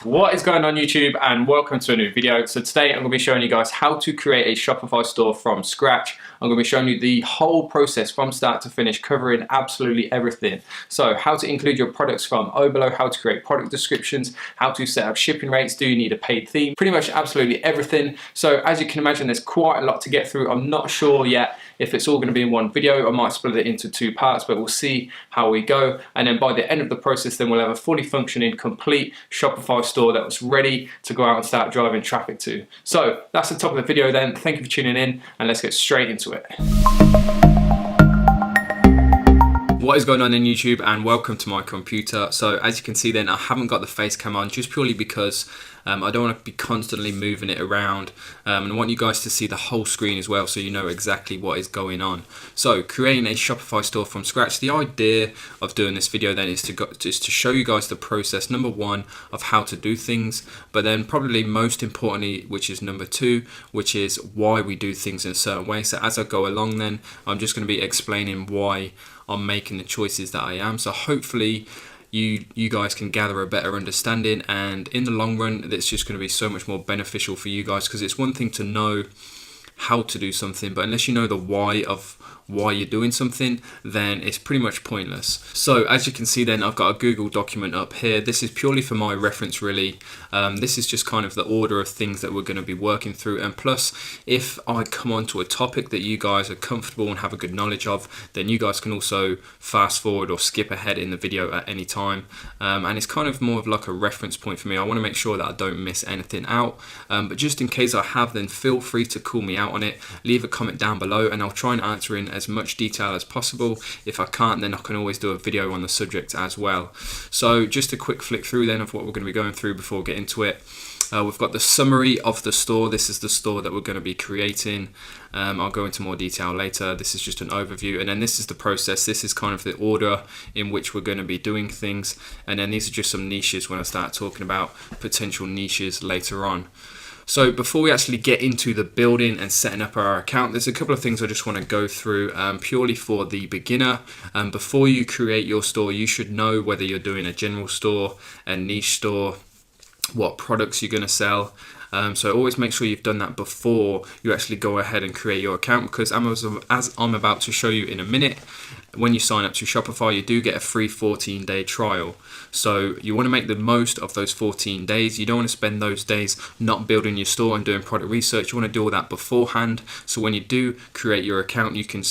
What is going on YouTube, and welcome to a new video. So today I'm going to be showing you guys how to create a Shopify store from scratch. I'm going to be showing you the whole process from start to finish, covering absolutely everything. So how to include your products from Oberlo, how to create product descriptions, how to set up shipping rates, do you need a paid theme, pretty much absolutely everything. So as you can imagine, there's quite a lot to get through. I'm not sure yet if it's all going to be in one video. I might split it into two parts, but we'll see how we go. And then by the end of the process, then we'll have a fully functioning, complete Shopify store that was ready to go out and start driving traffic to. So that's the top of the video then. Thank you for tuning in, and let's get straight into it. What is going on in YouTube, and welcome to my computer. So as you can see then, I haven't got the face cam on just purely because I don't want to be constantly moving it around, and I want you guys to see the whole screen as well so you know exactly what is going on. So creating a Shopify store from scratch. The idea of doing this video then is to show you guys the process, number one, of how to do things, but then probably most importantly, which is number two, which is why we do things in a certain way. So as I go along then, I'm just going to be explaining why I'm making the choices that I am. So hopefully you guys can gather a better understanding, and in the long run it's just going to be so much more beneficial for you guys, because it's one thing to know how to do something, but unless you know the why of why you're doing something, then it's pretty much pointless. So as you can see then, I've got a Google document up here. This is purely for my reference really. This is just kind of the order of things that we're going to be working through, and plus if I come on to a topic that you guys are comfortable and have a good knowledge of, then you guys can also fast forward or skip ahead in the video at any time, and it's kind of more of like a reference point for me. I want to make sure that I don't miss anything out, but just in case I have, then feel free to call me out on it. Leave a comment down below and I'll try and answer in as much detail as possible. If I can't, then I can always do a video on the subject as well. So just a quick flick through then of what we're going to be going through before we get into it. We've got the summary of the store. This is the store that we're going to be creating. I'll go into more detail later. This is just an overview, and then this is the process. This is kind of the order in which we're going to be doing things, and then these are just some niches when I start talking about potential niches later on. So before we actually get into the building and setting up our account, there's a couple of things I just want to go through purely for the beginner. Before you create your store, you should know whether you're doing a general store, a niche store, what products you're going to sell. So always make sure you've done that before you actually go ahead and create your account, because as I'm about to show you in a minute, when you sign up to Shopify, you do get a free 14-day trial. So you want to make the most of those 14 days. You don't want to spend those days not building your store and doing product research. You want to do all that beforehand. So when you do create your account, you can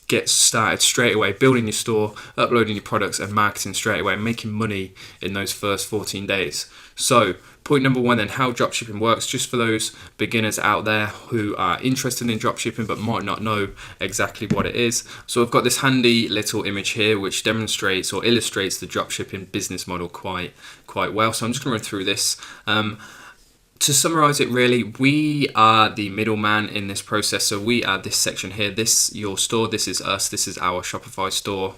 get started straight away building your store, uploading your products and marketing straight away, making money in those first 14 days. So point number one then, how dropshipping works, just for those beginners out there who are interested in dropshipping but might not know exactly what it is. So I've got this handy little image here which demonstrates or illustrates the dropshipping business model quite well. So I'm just going to run through this. To summarize it really, we are the middleman in this process. So we are this section here. This your store, this is us, this is our Shopify store.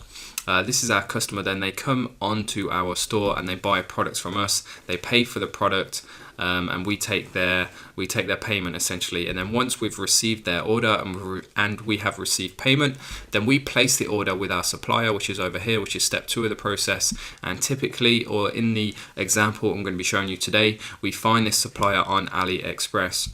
This is our customer. Then they come onto our store and they buy products from us. They pay for the product, and we take their payment essentially. And then once we've received their order and we have received payment, then we place the order with our supplier, which is over here, which is step 2 of the process. And typically, or in the example I'm going to be showing you today, we find this supplier on AliExpress.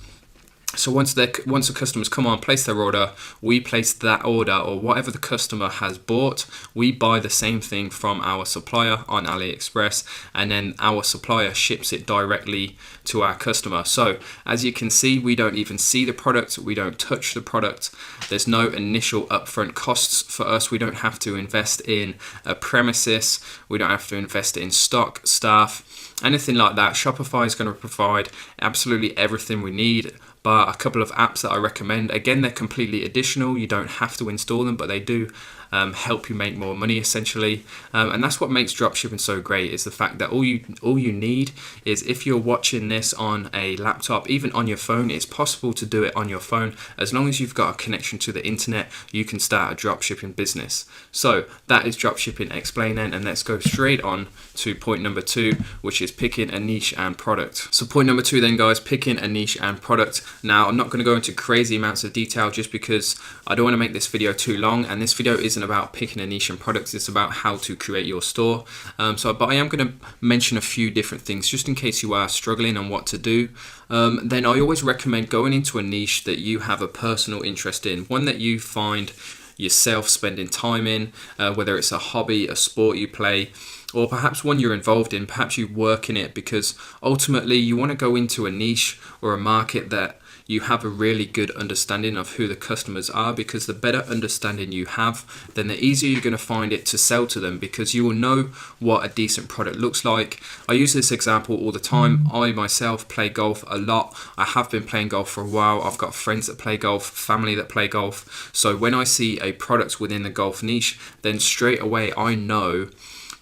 So once the customers come on, place their order, we place that order or whatever the customer has bought, we buy the same thing from our supplier on AliExpress, and then our supplier ships it directly to our customer. So as you can see, we don't even see the product, we don't touch the product. There's no initial upfront costs for us. We don't have to invest in a premises, we don't have to invest in stock, staff, anything like that. Shopify is going to provide absolutely everything we need, but a couple of apps that I recommend. Again, they're completely additional. You don't have to install them, but they do help you make more money essentially. And that's what makes dropshipping so great, is the fact that all you need is, if you're watching this on a laptop, even on your phone, it's possible to do it on your phone. As long as you've got a connection to the internet, you can start a dropshipping business. So that is dropshipping explained then, and let's go straight on to point number 2, which is picking a niche and product. So point number 2 then, guys, picking a niche and product. Now I'm not going to go into crazy amounts of detail just because I don't want to make this video too long, and this video isn't isn't about picking a niche and products, it's about how to create your store. But I am going to mention a few different things just in case you are struggling on what to do. Then I always recommend going into a niche that you have a personal interest in, one that you find yourself spending time in, whether it's a hobby, a sport you play, or perhaps one you're involved in, perhaps you work in it, because ultimately you want to go into a niche or a market that you have a really good understanding of who the customers are, because the better understanding you have, then the easier you're going to find it to sell to them, because you will know what a decent product looks like. I use this example all the time. I myself play golf a lot. I have been playing golf for a while. I've got friends that play golf, family that play golf. So when I see a product within the golf niche, then straight away I know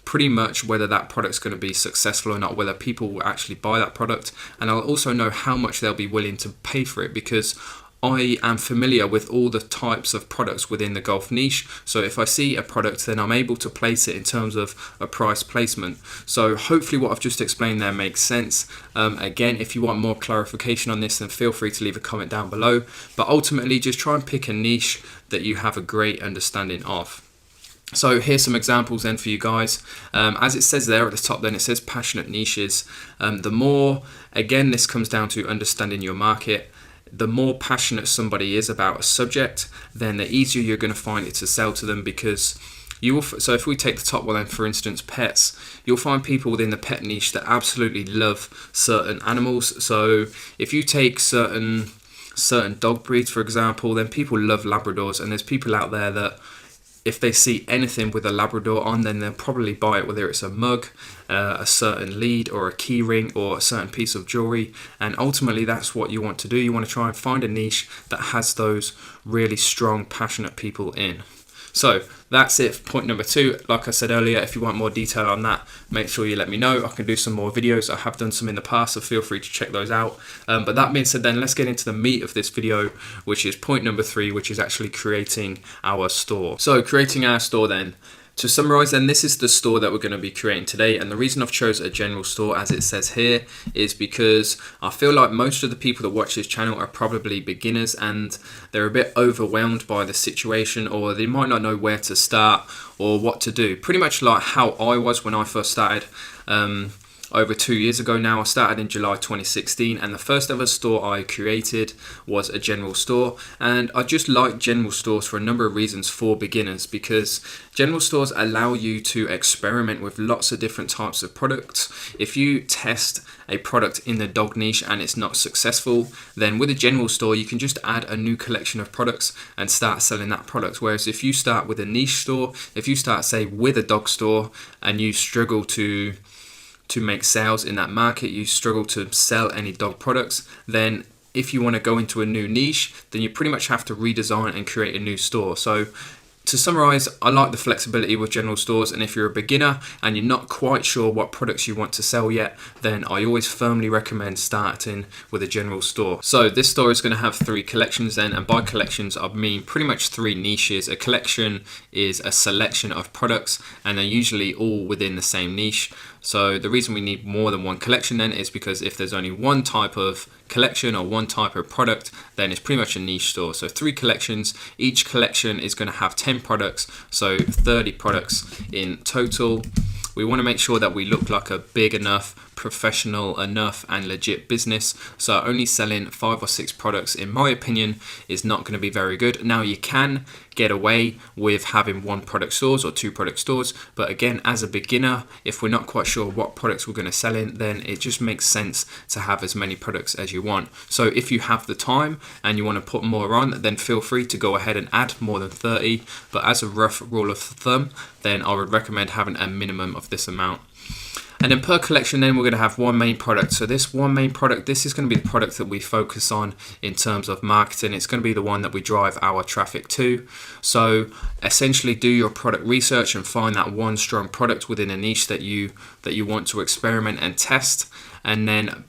pretty much whether that product's going to be successful or not, whether people will actually buy that product, and I'll also know how much they'll be willing to pay for it, because I am familiar with all the types of products within the golf niche. So if I see a product, then I'm able to place it in terms of a price placement. So hopefully what I've just explained there makes sense. Again, if you want more clarification on this, then feel free to leave a comment down below, but ultimately just try and pick a niche that you have a great understanding of. So here's some examples then for you guys. As it says there at the top, then it says passionate niches. The more, again, this comes down to understanding your market. The more passionate somebody is about a subject, then the easier you're going to find it to sell to them, because you will. So if we take the top one then, for instance, pets, you'll find people within the pet niche that absolutely love certain animals. So if you take certain dog breeds, for example, then people love Labradors, and there's people out there that if they see anything with a Labrador on, then they'll probably buy it, whether it's a mug, a certain lead, or a key ring, or a certain piece of jewelry. And ultimately that's what you want to do. You want to try and find a niche that has those really strong, passionate people in. So that's it for point number 2. Like I said earlier, if you want more detail on that, make sure you let me know. I can do some more videos. I have done some in the past, so feel free to check those out. But that being said, then let's get into the meat of this video, which is point number 3, which is actually creating our store. So creating our store then. To summarize then, this is the store that we're going to be creating today, and the reason I've chosen a general store as it says here is because I feel like most of the people that watch this channel are probably beginners and they're a bit overwhelmed by the situation, or they might not know where to start or what to do. Pretty much like how I was when I first started. Over 2 years ago now. I started in July 2016, and the first ever store I created was a general store. And I just like general stores for a number of reasons for beginners, because general stores allow you to experiment with lots of different types of products. If you test a product in the dog niche and it's not successful, then with a general store you can just add a new collection of products and start selling that product. Whereas if you start with a niche store, if you start say with a dog store and you struggle to make sales in that market, you struggle to sell any dog products, then if you want to go into a new niche, then you pretty much have to redesign and create a new store. So to summarize, I like the flexibility with general stores, and if you're a beginner and you're not quite sure what products you want to sell yet, then I always firmly recommend starting with a general store. So this store is going to have 3 collections then, and by collections I mean pretty much 3 niches. A collection is a selection of products, and they're usually all within the same niche. So the reason we need more than one collection then is because if there's only one type of collection or one type of product, then it's pretty much a niche store. So 3 collections, each collection is going to have 10 products, so 30 products in total. We want to make sure that we look like a big enough, professional enough and legit business. So only selling 5 or 6 products, in my opinion, is not going to be very good. Now you can get away with having 1 product stores or 2 product stores, but again, as a beginner, if we're not quite sure what products we're going to sell in, then it just makes sense to have as many products as you want. So if you have the time and you want to put more on, then feel free to go ahead and add more than 30, but as a rough rule of thumb, then I would recommend having a minimum of this amount. And then per collection then we're going to have 1 main product. So this 1 main product, this is going to be the product that we focus on in terms of marketing. It's going to be the one that we drive our traffic to. So essentially do your product research and find that 1 strong product within a niche that you want to experiment and test, and then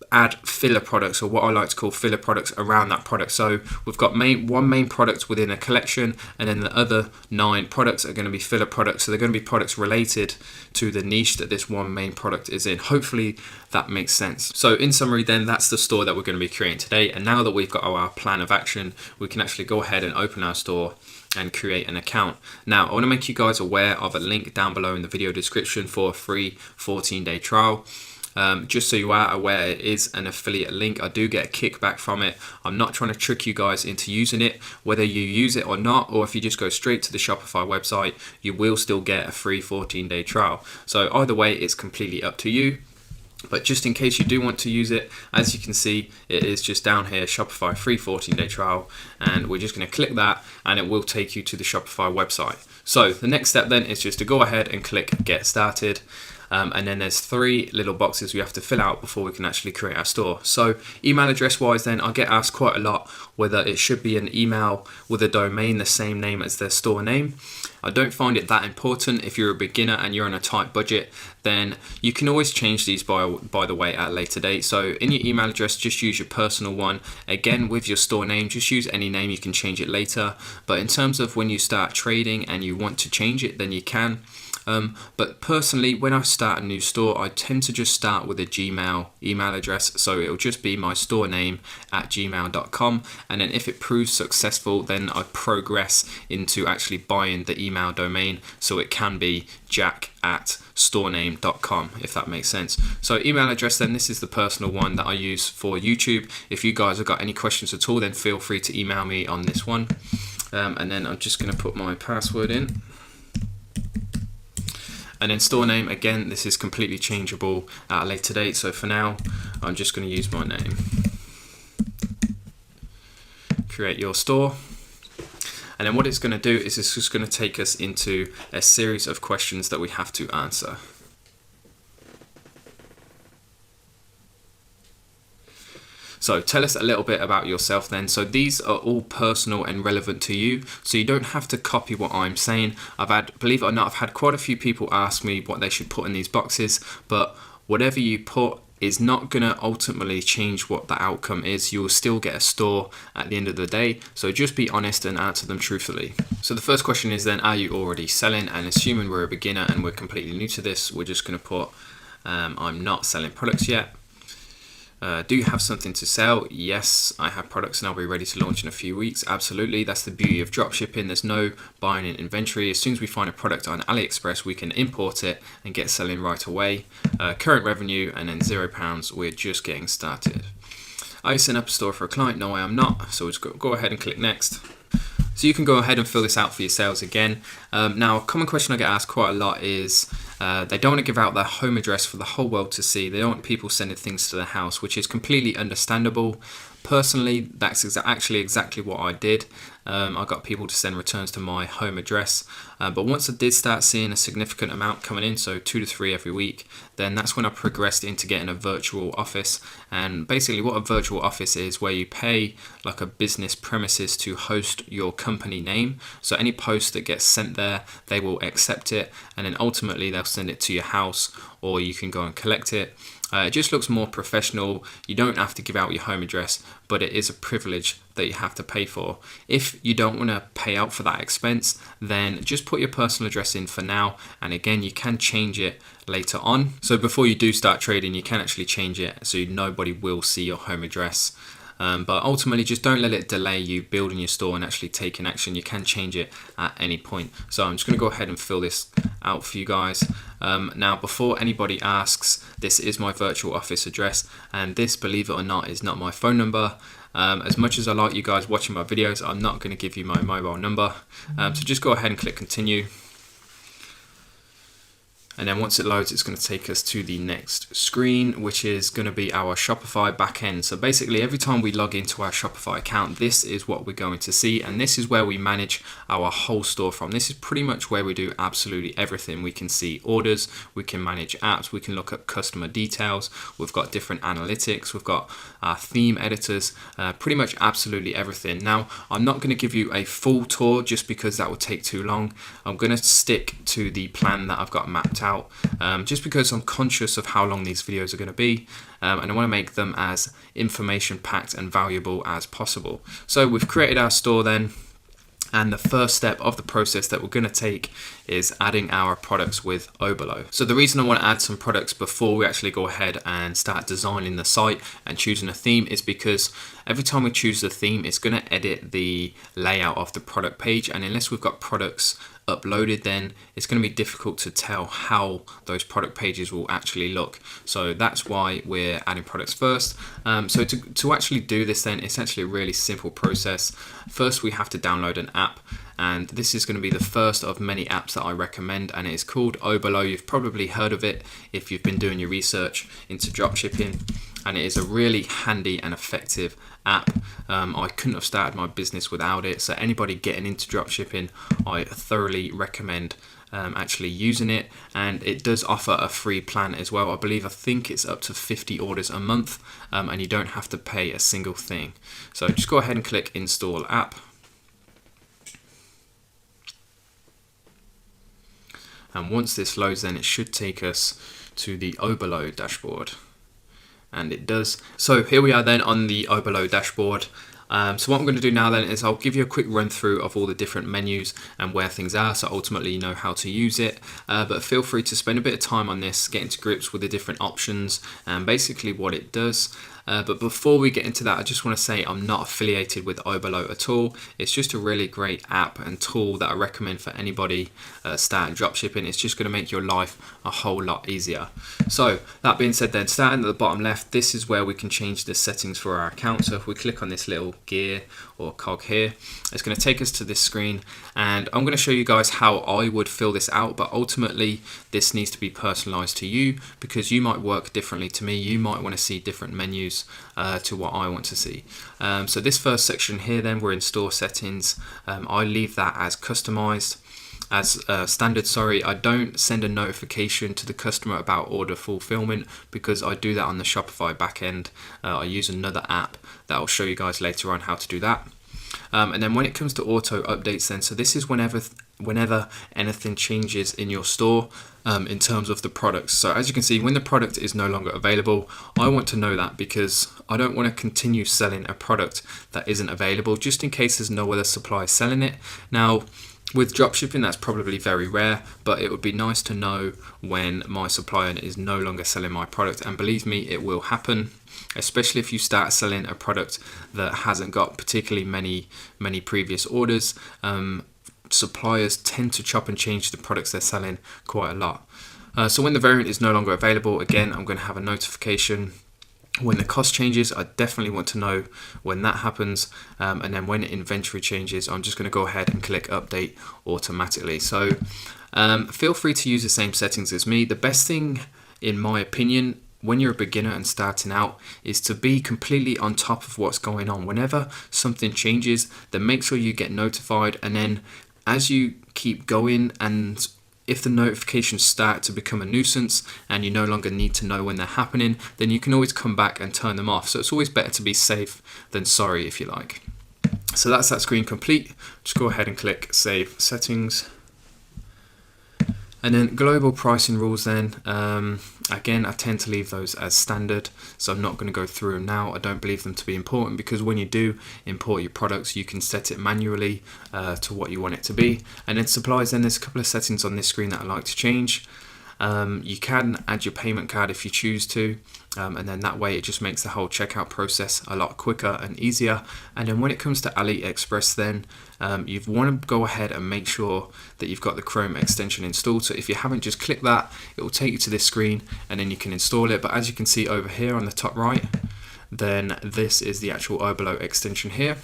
add filler products, or what I like to call filler products, around that product. So we've got 1 main product within a collection, and then the other 9 products are going to be filler products. So they're going to be products related to the niche that this 1 main product is in. Hopefully that makes sense. So in summary then, that's the store that we're going to be creating today. And now that we've got our plan of action, we can actually go ahead and open our store and create an account. Now, I want to make you guys aware of a link down below in the video description for a free 14-day trial. Just so you are aware, it is an affiliate link. I do get a kickback from it. I'm not trying to trick you guys into using it. Whether you use it or not, or if you just go straight to the Shopify website, you will still get a free 14-day trial. So either way, it's completely up to you. But just in case you do want to use it, as you can see, it is just down here, Shopify free 14-day trial, and we're just going to click that and it will take you to the Shopify website. So the next step then is just to go ahead and click get started. And then there's 3 little boxes we have to fill out before we can actually create our store. So email address wise then, I get asked quite a lot whether it should be an email with a domain the same name as their store name. I don't find it that important. If you're a beginner and you're on a tight budget, then you can always change these by the way at a later date. So in your email address, just use your personal one. Again, with your store name, just use any name, you can change it later. But in terms of when you start trading and you want to change it, then you can. But personally, when I start a new store, I tend to just start with a Gmail email address. So it'll just be my store name at gmail.com. And then if it proves successful, then I progress into actually buying the email domain. So it can be jack@storename.com, if that makes sense. So email address then, this is the personal one that I use for YouTube. If you guys have got any questions at all, then feel free to email me on this one. And then I'm just going to put my password in. And then store name, again, this is completely changeable at a later date. So for now, I'm just going to use my name. Create your store. And then what it's going to do is it's just going to take us into a series of questions that we have to answer. So tell us a little bit about yourself then. So these are all personal and relevant to you. So you don't have to copy what I'm saying. Believe it or not, I've had quite a few people ask me what they should put in these boxes, but whatever you put is not going to ultimately change what the outcome is. You will still get a store at the end of the day. So just be honest and answer them truthfully. So the first question is then, are you already selling? And assuming we're a beginner and we're completely new to this, we're just going to put, I'm not selling products yet. Do you have something to sell? Yes, I have products and I'll be ready to launch in a few weeks. Absolutely. That's the beauty of dropshipping. There's no buying in inventory. As soon as we find a product on AliExpress, we can import it and get selling right away. Current revenue, and then £0. We're just getting started. Are you setting up a store for a client? No, I am not. So just go ahead and click next. So you can go ahead and fill this out for yourselves again. Now, a common question I get asked quite a lot is they don't want to give out their home address for the whole world to see. They don't want people sending things to their house, which is completely understandable. Personally, that's actually exactly what I did. I got people to send returns to my home address. But once I did start seeing a significant amount coming in, so 2 to 3 every week, then that's when I progressed into getting a virtual office. And basically what a virtual office is, where you pay like a business premises to host your company name. So any post that gets sent there, they will accept it, and then ultimately they'll send it to your house, or you can go and collect it. It just looks more professional. You don't have to give out your home address, but it is a privilege that you have to pay for. If you don't want to pay out for that expense, then just put your personal address in for now. And again, you can change it later on. So before you do start trading, you can actually change it so nobody will see your home address. But ultimately, just don't let it delay you building your store and actually taking action. You can change it at any point. So I'm just going to go ahead and fill this out for you guys. Now, before anybody asks, this is my virtual office address, and this, believe it or not, is not my phone number. As much as I like you guys watching my videos, I'm not going to give you my mobile number. So just go ahead and click continue. And then once it loads, it's going to take us to the next screen, which is going to be our Shopify backend. So basically, every time we log into our Shopify account, this is what we're going to see. And this is where we manage our whole store from. This is pretty much where we do absolutely everything. We can see orders, we can manage apps, we can look at customer details. We've got different analytics, we've got theme editors, pretty much absolutely everything. Now, I'm not going to give you a full tour just because that would take too long. I'm going to stick to the plan that I've got mapped out. Just because I'm conscious of how long these videos are going to be, and I want to make them as information packed and valuable as possible. So we've created our store then. And the first step of the process that we're going to take is adding our products with Oberlo. So the reason I want to add some products before we actually go ahead and start designing the site and choosing a theme is because every time we choose the theme, it's going to edit the layout of the product page. And unless we've got products uploaded, then it's going to be difficult to tell how those product pages will actually look. So that's why we're adding products first. So to actually do this, then it's actually a really simple process. First, we have to download an app, and this is going to be the first of many apps that I recommend, and it is called Oberlo. You've probably heard of it if you've been doing your research into dropshipping, and it is a really handy and effective app. I couldn't have started my business without it, so anybody getting into dropshipping, I thoroughly recommend actually using it. And it does offer a free plan as well. I think it's up to 50 orders a month, and you don't have to pay a single thing. So just go ahead and click install app. And once this loads, then it should take us to the Oberlo dashboard. And it does. So here we are then on the Oberlo dashboard. So what I'm going to do now then is I'll give you a quick run through of all the different menus and where things are, so ultimately you know how to use it. But feel free to spend a bit of time on this, getting to grips with the different options and basically what it does. But before we get into that, I just want to say I'm not affiliated with Oberlo at all. It's just a really great app and tool that I recommend for anybody starting dropshipping. It's just going to make your life a whole lot easier. So that being said then, starting at the bottom left, this is where we can change the settings for our account. So if we click on this little gear or cog here, it's going to take us to this screen, and I'm going to show you guys how I would fill this out, but ultimately this needs to be personalized to you because you might work differently to me. You might want to see different menus to what I want to see. So this first section here, then we're in store settings. I leave that as customized. As standard, sorry, I don't send a notification to the customer about order fulfillment because I do that on the Shopify backend. I use another app that I'll show you guys later on how to do that. And then when it comes to auto updates, then so this is whenever anything changes in your store in terms of the products. So as you can see, when the product is no longer available, I want to know that because I don't want to continue selling a product that isn't available just in case there's no other supplier selling it. Now, with dropshipping, that's probably very rare, but it would be nice to know when my supplier is no longer selling my product. And believe me, it will happen, especially if you start selling a product that hasn't got particularly many previous orders. Suppliers tend to chop and change the products they're selling quite a lot. So when the variant is no longer available, again, I'm going to have a notification. When the cost changes, I definitely want to know when that happens. And then when inventory changes, I'm just going to go ahead and click update automatically. So feel free to use the same settings as me. The best thing, in my opinion, when you're a beginner and starting out, is to be completely on top of what's going on. Whenever something changes, then make sure you get notified. And then as you keep going, and if the notifications start to become a nuisance and you no longer need to know when they're happening, then you can always come back and turn them off. So it's always better to be safe than sorry, if you like. So that's that screen complete. Just go ahead and click Save Settings. And then global pricing rules then, again, I tend to leave those as standard, so I'm not going to go through them now. I don't believe them to be important because when you do import your products, you can set it manually to what you want it to be. And then supplies, then there's a couple of settings on this screen that I like to change. You can add your payment card if you choose to, and then that way it just makes the whole checkout process a lot quicker and easier. And then when it comes to AliExpress, then you want to go ahead and make sure that you've got the Chrome extension installed. So if you haven't, just click that, it will take you to this screen and then you can install it. But as you can see over here on the top right, then this is the actual Oberlo extension here.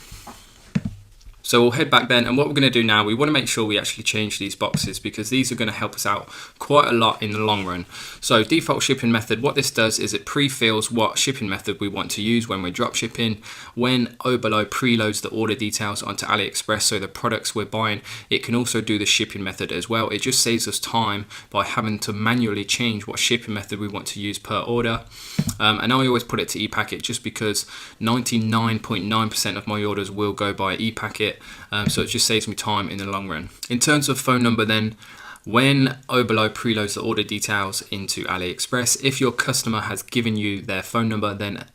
So we'll head back then, and what we're going to do now, we want to make sure we actually change these boxes because these are going to help us out quite a lot in the long run. So default shipping method, what this does is it pre-fills what shipping method we want to use when we're drop shipping. When Oberlo preloads the order details onto AliExpress, so the products we're buying, it can also do the shipping method as well. It just saves us time by having to manually change what shipping method we want to use per order. And I always put it to ePacket just because 99.9% of my orders will go by ePacket. So it just saves me time in the long run. In terms of phone number then, when Oberlo preloads the order details into AliExpress, if your customer has given you their phone number, then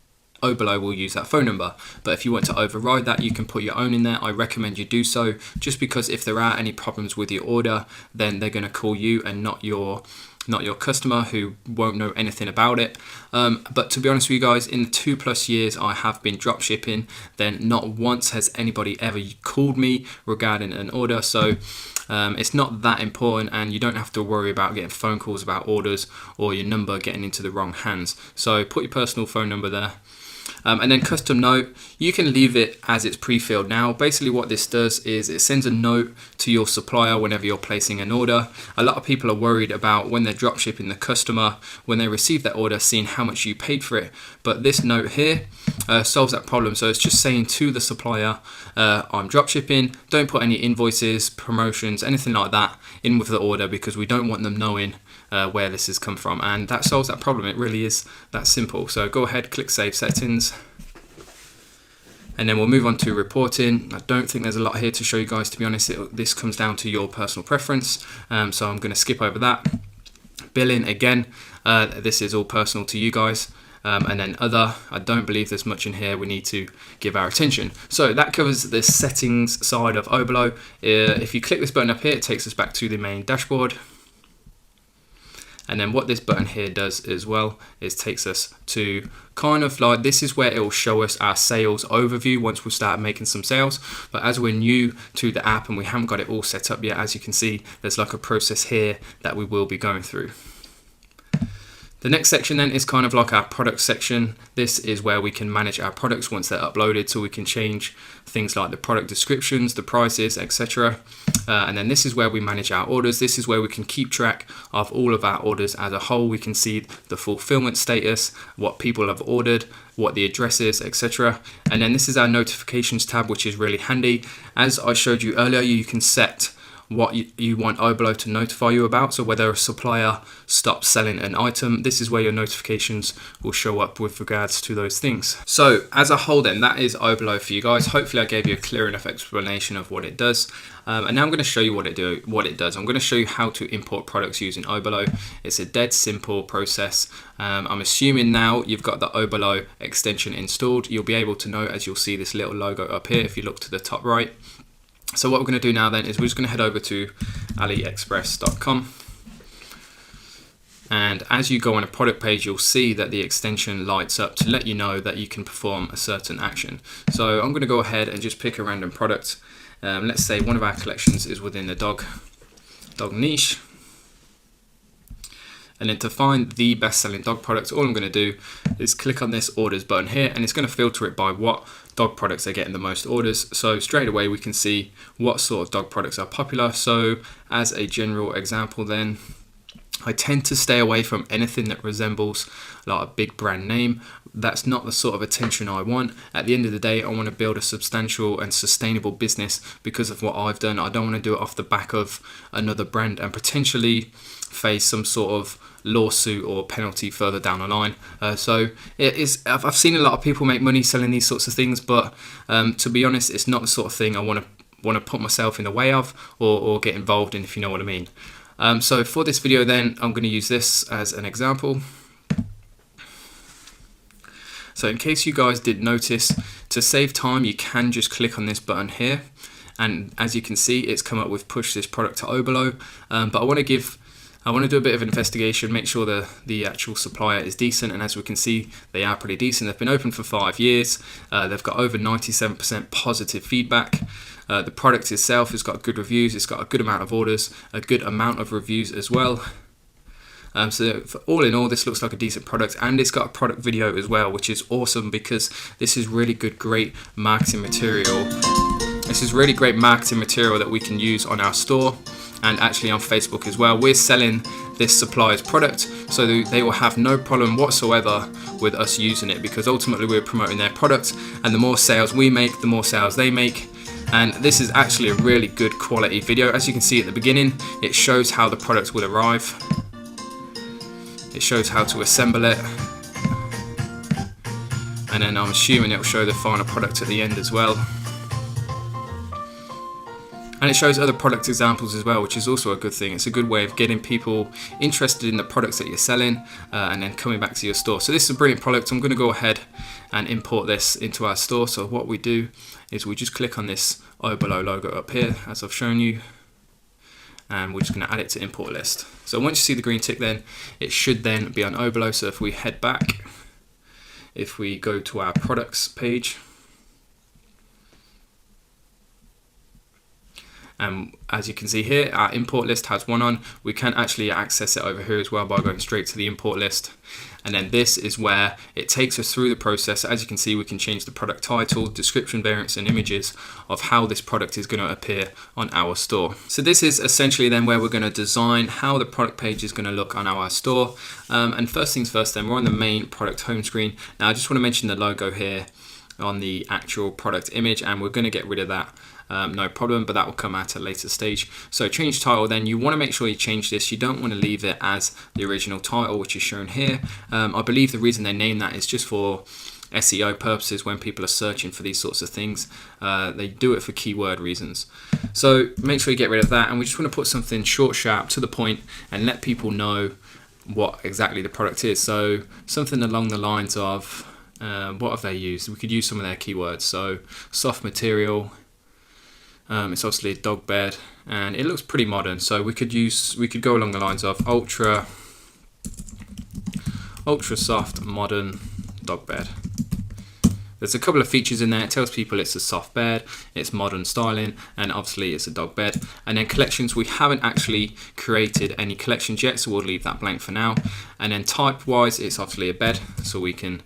oberlo will use that phone number. But if you want to override that, you can put your own in there. I recommend you do so, just because if there are any problems with your order, then they're going to call you and not your customer, who won't know anything about it. But to be honest with you guys, in the 2+ years I have been dropshipping, then not once has anybody ever called me regarding an order. So it's not that important, and you don't have to worry about getting phone calls about orders or your number getting into the wrong hands. So put your personal phone number there. And then custom note, you can leave it as it's pre-filled now. Basically what this does is it sends a note to your supplier whenever you're placing an order. A lot of people are worried about when they're dropshipping the customer, when they receive that order, seeing how much you paid for it. But this note here solves that problem. So it's just saying to the supplier, I'm dropshipping, don't put any invoices, promotions, anything like that in with the order, because we don't want them knowing where this has come from. And that solves that problem. It really is that simple. So go ahead, click Save Settings, and then we'll move on to reporting. I don't think there's a lot here to show you guys, to be honest. This comes down to your personal preference, so I'm going to skip over that. Billing, again, this is all personal to you guys. And then other, I don't believe there's much in here we need to give our attention. So that covers the settings side of oberlo. If you click this button up here, it takes us back to the main dashboard. And then what this button here does as well is takes us to kind of like, this is where it will show us our sales overview once we start making some sales. But as we're new to the app and we haven't got it all set up yet, as you can see, there's like a process here that we will be going through. The next section then is kind of like our product section. This is where we can manage our products once they're uploaded, so we can change things like the product descriptions, the prices, etc. And then this is where we manage our orders. This is where we can keep track of all of our orders as a whole. We can see the fulfillment status, what people have ordered, what the address is, etc. And then this is our notifications tab, which is really handy. As I showed you earlier, you can set what you want oberlo to notify you about. So whether a supplier stops selling an item, this is where your notifications will show up with regards to those things. So as a whole then, that is oberlo for you guys. Hopefully I gave you a clear enough explanation of what it does. And now I'm going to show you what it does. I'm going to show you how to import products using oberlo. It's a dead simple process. I'm assuming now you've got the oberlo extension installed. You'll be able to know, as you'll see this little logo up here if you look to the top right. So what we're going to do now then is we're just going to head over to AliExpress.com, and as you go on a product page, you'll see that the extension lights up to let you know that you can perform a certain action. So I'm going to go ahead and just pick a random product. Let's say one of our collections is within the dog niche. And then to find the best selling dog products, all I'm going to do is click on this orders button here, and it's going to filter it by what dog products are getting the most orders. So straight away we can see what sort of dog products are popular. So as a general example then, I tend to stay away from anything that resembles like a big brand name. That's not the sort of attention I want. At the end of the day, I want to build a substantial and sustainable business because of what I've done. I don't want to do it off the back of another brand and potentially face some sort of lawsuit or penalty further down the line. So it is. I've seen a lot of people make money selling these sorts of things, but to be honest, it's not the sort of thing I want to put myself in the way of or get involved in, if you know what I mean. So for this video then, I'm going to use this as an example. So in case you guys did notice, to save time, you can just click on this button here. And as you can see, it's come up with push this product to oberlo. But I want to do a bit of an investigation, make sure the actual supplier is decent. And as we can see, they are pretty decent. They've been open for 5 years. They've got over 97% positive feedback. The product itself has got good reviews. It's got a good amount of orders, a good amount of reviews as well. So all in all, this looks like a decent product, and it's got a product video as well, which is awesome because this is really good, great marketing material. This is really great marketing material that we can use on our store and actually on Facebook as well. We're selling this supplier's product, so they will have no problem whatsoever with us using it, because ultimately we're promoting their product, and the more sales we make, the more sales they make. And this is actually a really good quality video. As you can see at the beginning, it shows how the product will arrive. It shows how to assemble it, and then I'm assuming it will show the final product at the end as well. And it shows other product examples as well, which is also a good thing. It's a good way of getting people interested in the products that you're selling and then coming back to your store. So this is a brilliant product. I'm going to go ahead and import this into our store. So what we do is we just click on this oberlo logo up here, as I've shown you, and we're just going to add it to import list. So once you see the green tick, then it should then be on oberlo. So if we head back, if we go to our products page, as you can see here, our import list has one on. We can actually access it over here as well by going straight to the import list. And then this is where it takes us through the process. As you can see, we can change the product title, description, variants, and images of how this product is going to appear on our store. So this is essentially then where we're going to design how the product page is going to look on our store. And first things first, then we're on the main product home screen. Now I just want to mention the logo here on the actual product image, and we're going to get rid of that. No problem, but that will come at a later stage. So change title, then you want to make sure you change this. You don't want to leave it as the original title, which is shown here. I believe the reason they name that is just for SEO purposes. When people are searching for these sorts of things, they do it for keyword reasons. So make sure you get rid of that, and we just want to put something short, sharp, to the point, and let people know what exactly the product is. So something along the lines of what have they used? We could use some of their keywords. So soft material. It's obviously a dog bed, and it looks pretty modern. So we could go along the lines of ultra soft modern dog bed. There's a couple of features in there. It tells people it's a soft bed, it's modern styling, and obviously it's a dog bed. And then collections, we haven't actually created any collections yet, so we'll leave that blank for now. And then type wise, it's obviously a bed, so we can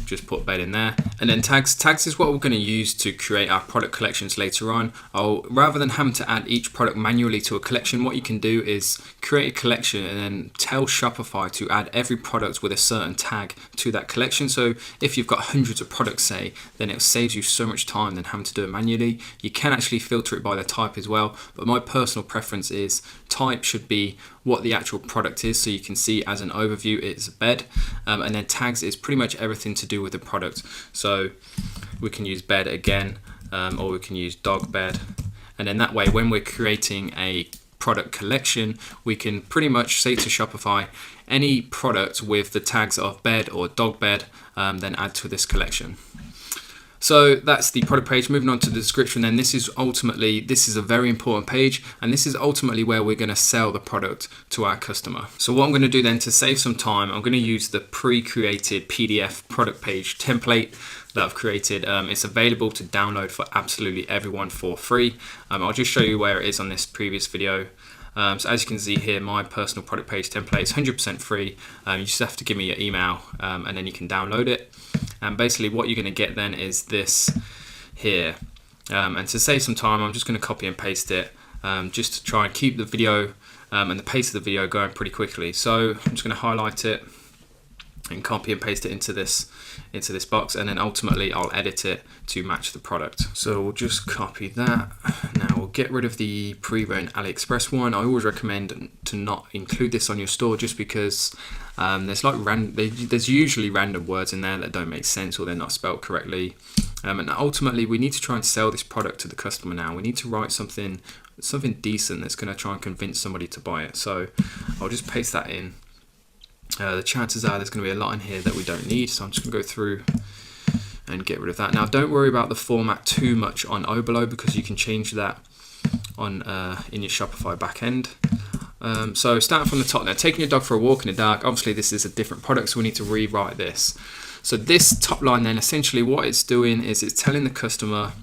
just put bed in there. And then tags is what we're going to use to create our product collections later on. Rather than having to add each product manually to a collection, what you can do is create a collection and then tell Shopify to add every product with a certain tag to that collection. So if you've got hundreds of products, say, then it saves you so much time than having to do it manually. You can actually filter it by the type as well, but my personal preference is type should be what the actual product is, so you can see as an overview it's a bed, and then tags is pretty much everything to do with the product. So we can use bed again, or we can use dog bed, and then that way when we're creating a product collection, we can pretty much say to Shopify any product with the tags of bed or dog bed, then add to this collection. So that's the product page. Moving on to the description, then this is a very important page, and this is ultimately where we're going to sell the product to our customer. So what I'm going to do then, to save some time, I'm going to use the pre-created PDF product page template that I've created. It's available to download for absolutely everyone for free. I'll just show you where it is on this previous video. So as you can see here, my personal product page template is 100% free. You just have to give me your email, and then you can download it. And basically what you're going to get then is this here. And to save some time, I'm just going to copy and paste it, just to try and keep the video and the pace of the video going pretty quickly. So I'm just going to highlight it and copy and paste it into this box, and then ultimately I'll edit it to match the product. So we'll just copy that. Now we'll get rid of the pre-written AliExpress one. I always recommend to not include this on your store, just because there's usually random words in there that don't make sense or they're not spelled correctly. And ultimately we need to try and sell this product to the customer now. We need to write something decent that's going to try and convince somebody to buy it. So I'll just paste that in. The chances are there's going to be a lot in here that we don't need, so I'm just going to go through and get rid of that. Now don't worry about the format too much on oberlo, because you can change that on in your Shopify backend. So starting from the top now, taking your dog for a walk in the dark. Obviously this is a different product, so we need to rewrite this. So this top line then, essentially what it's doing is it's telling the customer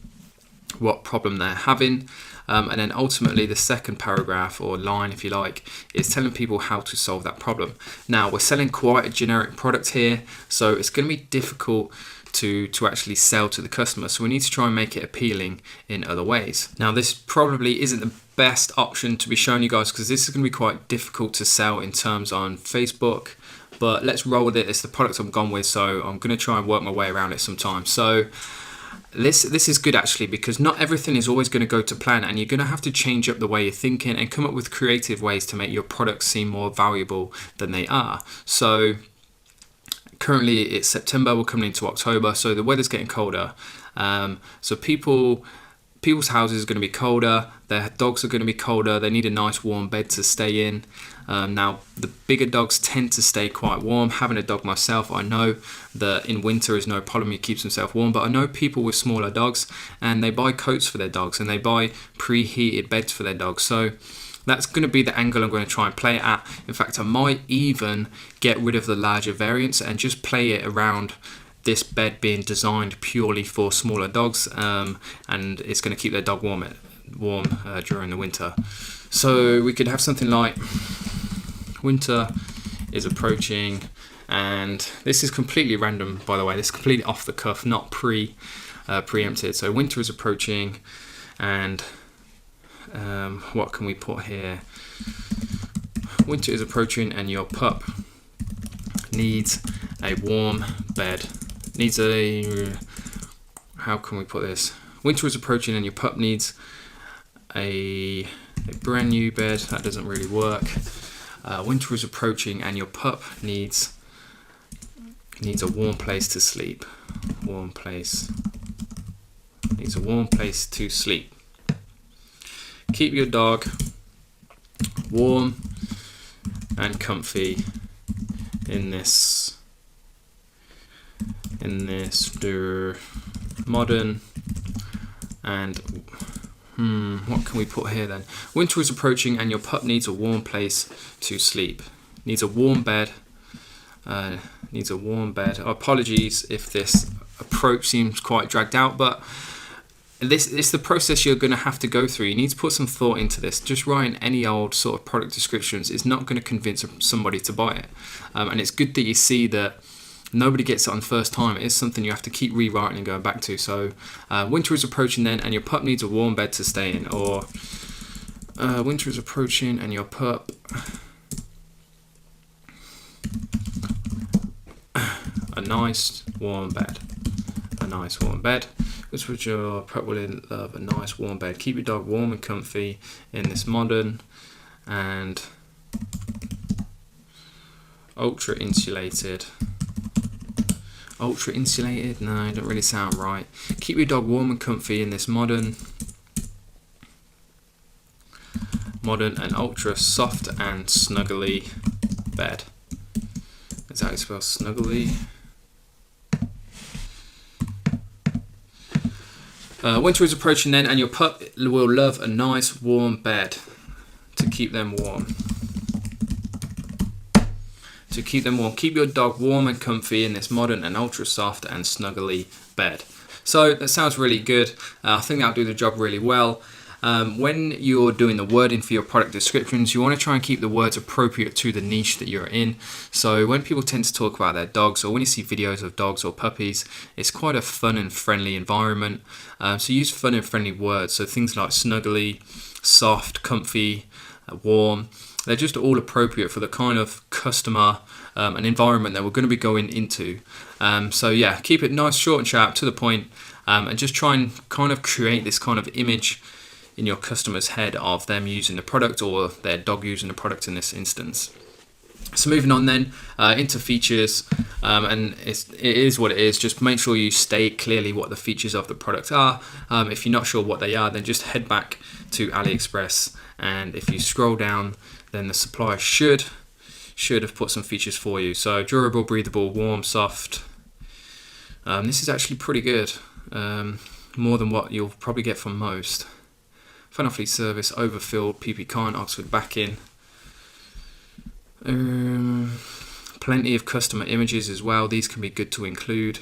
what problem they're having. And then ultimately the second paragraph, or line if you like, is telling people how to solve that problem. Now we're selling quite a generic product here, so it's going to be difficult to actually sell to the customer. So we need to try and make it appealing in other ways. Now this probably isn't the best option to be showing you guys, because this is going to be quite difficult to sell in terms on Facebook. But let's roll with it. It's the product I'm gone with, so I'm going to try and work my way around it sometimes. So this is good actually, because not everything is always going to go to plan, and you're going to have to change up the way you're thinking and come up with creative ways to make your products seem more valuable than they are. So currently it's September, we're coming into October, so the weather's getting colder. So people people's houses are going to be colder, their dogs are going to be colder, they need a nice warm bed to stay in. Now, the bigger dogs tend to stay quite warm. Having a dog myself, I know that in winter is no problem, he keeps himself warm, but I know people with smaller dogs and they buy coats for their dogs and they buy preheated beds for their dogs. So that's going to be the angle I'm going to try and play it at. In fact, I might even get rid of the larger variants and just play it around this bed being designed purely for smaller dogs, and it's going to keep their dog warm during the winter. So we could have something like winter is approaching, and this is completely random, by the way. This is completely off the cuff, not preempted. So winter is approaching, and what can we put here? Winter is approaching, and your pup needs a warm bed. How can we put this? Winter is approaching, and your pup needs a brand new bed. That doesn't really work. Winter is approaching and your pup needs a warm place to sleep. Needs a warm place to sleep. Keep your dog warm and comfy in this modern and what can we put here then? Winter is approaching and your pup needs a warm place to sleep. Needs a warm bed. Apologies if this approach seems quite dragged out, but it's the process you're going to have to go through. You need to put some thought into this. Just writing any old sort of product descriptions is not going to convince somebody to buy it. And it's good that you see that nobody gets it on the first time. It is something you have to keep rewriting and going back to. So winter is approaching then and your pup needs a warm bed to stay in, or winter is approaching and your pup a nice warm bed. Which would your pup will love a nice warm bed. Keep your dog warm and comfy in this modern and ultra insulated. Ultra insulated? No, it don't really sound right. Keep your dog warm and comfy in this modern and ultra soft and snuggly bed. Is that how you spell snuggly? Winter is approaching then, and your pup will love a nice warm bed to keep them warm. Keep your dog warm and comfy in this modern and ultra soft and snuggly bed. So that sounds really good. I think that'll do the job really well. When you're doing the wording for your product descriptions, you want to try and keep the words appropriate to the niche that you're in. So when people tend to talk about their dogs, or when you see videos of dogs or puppies, it's quite a fun and friendly environment. So use fun and friendly words. So things like snuggly, soft, comfy, warm. They're just all appropriate for the kind of customer and environment that we're going to be going into. So yeah, keep it nice, short and sharp, to the point, and just try and kind of create this kind of image in your customer's head of them using the product or their dog using the product in this instance. So moving on then into features, and it is what it is. Just make sure you state clearly what the features of the product are. If you're not sure what they are, then just head back to AliExpress, and if you scroll down, then the supplier should have put some features for you. So durable, breathable, warm, soft. This is actually pretty good, more than what you'll probably get from most. Fun off-lead service, overfilled, PP kind, Oxford backing. Plenty of customer images as well. These can be good to include.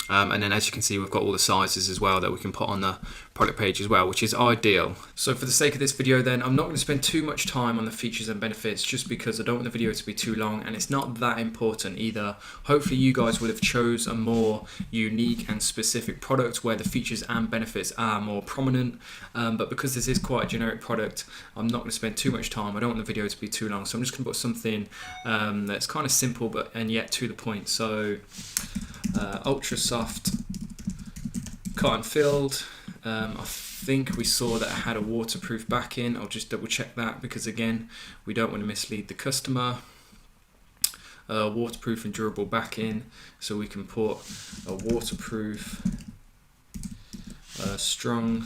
And then as you can see, we've got all the sizes as well that we can put on the product page as well, which is ideal. So for the sake of this video then, I'm not going to spend too much time on the features and benefits, just because I don't want the video to be too long, and it's not that important either. Hopefully you guys would have chose a more unique and specific product where the features and benefits are more prominent, but because this is quite a generic product, I'm not going to spend too much time. I don't want the video to be too long, so I'm just going to put something that's kind of simple and yet to the point. So ultra soft, cotton filled. I think we saw that it had a waterproof backing. I'll just double check that, because again, we don't want to mislead the customer. Waterproof and durable backing, so we can put a waterproof strong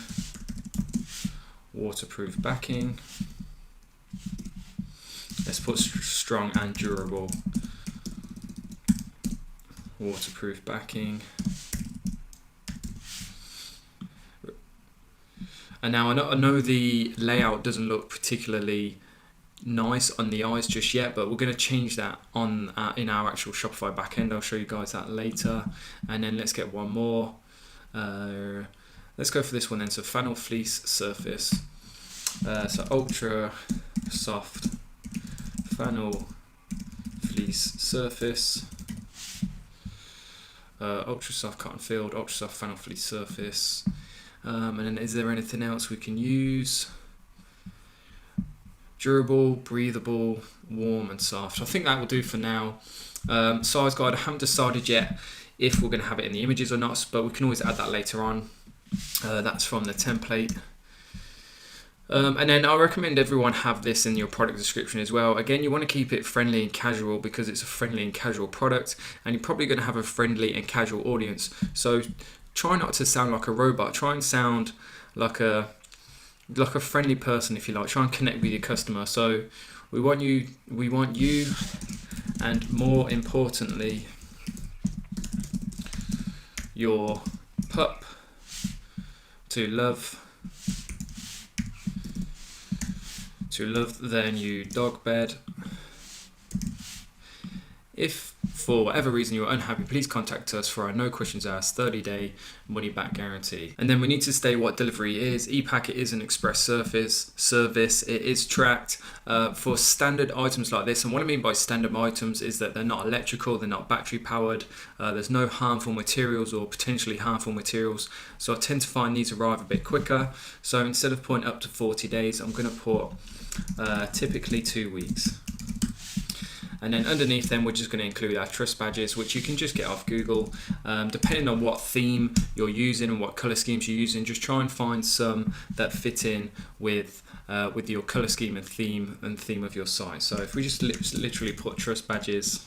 waterproof backing. Let's put strong and durable waterproof backing. And now I know the layout doesn't look particularly nice on the eyes just yet, but we're going to change that on in our actual Shopify backend. I'll show you guys that later. And then let's get one more. Let's go for this one then. So flannel fleece surface. So ultra soft flannel fleece surface. Ultra soft cotton field, ultra soft flannel fleece surface. And then is there anything else we can use? Durable, breathable, warm and soft. I think that will do for now. Size guide, I haven't decided yet if we're going to have it in the images or not, but we can always add that later on. That's from the template. And then I recommend everyone have this in your product description as well. Again, you want to keep it friendly and casual because it's a friendly and casual product, and you're probably going to have a friendly and casual audience. So try not to sound like a robot. Try and sound like a friendly person, if you like. Try and connect with your customer. So we want you, and more importantly, your pup to love their new dog bed. If for whatever reason you're unhappy, please contact us for our no questions asked 30-day money back guarantee. And then we need to state what delivery is. ePacket is an express service. It is tracked for standard items like this. And what I mean by standard items is that they're not electrical, they're not battery powered, there's no harmful materials or potentially harmful materials. So I tend to find these arrive a bit quicker. So instead of putting up to 40 days, I'm going to put typically 2 weeks. And then underneath them, we're just going to include our trust badges, which you can just get off Google. Depending on what theme you're using and what color schemes you're using, just try and find some that fit in with your color scheme and theme of your site. So if we just literally put trust badges,